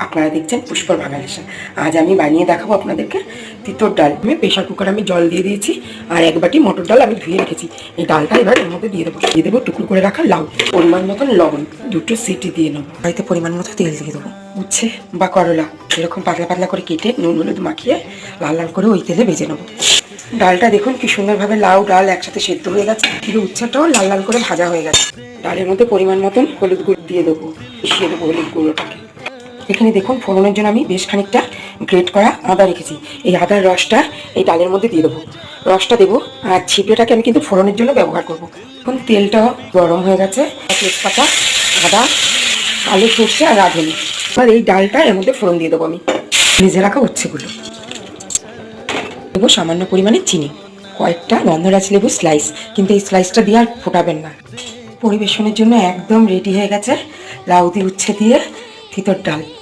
আপনারা দেখছেন পুষ্পর বাঙালিশা। আজ আমি বানিয়ে দেখাবো আপনাদেরকে তিতর ডাল। আমি প্রেশার কুকারে আমি জল দিয়ে দিয়েছি, আর এক বাটি মটর ডাল আমি ধুয়ে রেখেছি। এই ডালটা এবার এর মধ্যে দিয়ে দেবো টুকরো করে রাখা লাউ, পরিমাণ মতন লবণ, দুটো সিটি দিয়ে নেবো। বাড়িতে পরিমাণ মতো তেল দিয়ে দেবো। উচ্ছে বা করলা এরকম পাতলা পাতলা করে কেটে নুন হলুদ মাখিয়ে লাল লাল করে ওই তেলে ভেজে নেবো। ডালটা দেখুন কি সুন্দরভাবে লাউ ডাল একসাথে সেদ্ধ হয়ে গেছে, কিন্তু উচ্ছেটাও লাল লাল করে ভাজা হয়ে গেছে। ডালের মধ্যে পরিমাণ মতন হলুদ গুঁড়ো দিয়ে দেবো, মিশিয়ে দেবো হলুদ গুঁড়োটাকে। এখানে দেখুন ফোড়নের জন্য আমি বেশ খানিকটা গ্রেট করা আদা রেখেছি, এই আদার রসটা এই ডালের মধ্যে দিয়ে দেবো। রসটা দেবো, আর ছিপেটাকে আমি কিন্তু ফোড়নের জন্য ব্যবহার করবো। এখন তেলটাও গরম হয়ে গেছে, তেজপাতা, আদা, কালো সর্ষে আর রাঁধুনি। এবার এই ডালটা এর মধ্যে ফোড়ন দিয়ে দেবো আমি, ভেজে রাখা উচ্ছেগুলো দেবো। সামান্য পরিমাণে চিনি, কয়েকটা গন্ধরাজ লেবু স্লাইস, কিন্তু এই স্লাইসটা দিয়ে আর ফোটাবেন না। পরিবেশনের জন্য একদম রেডি হয়ে গেছে লাউ দিয়ে উচ্ছে দিয়ে তিতর ডাল।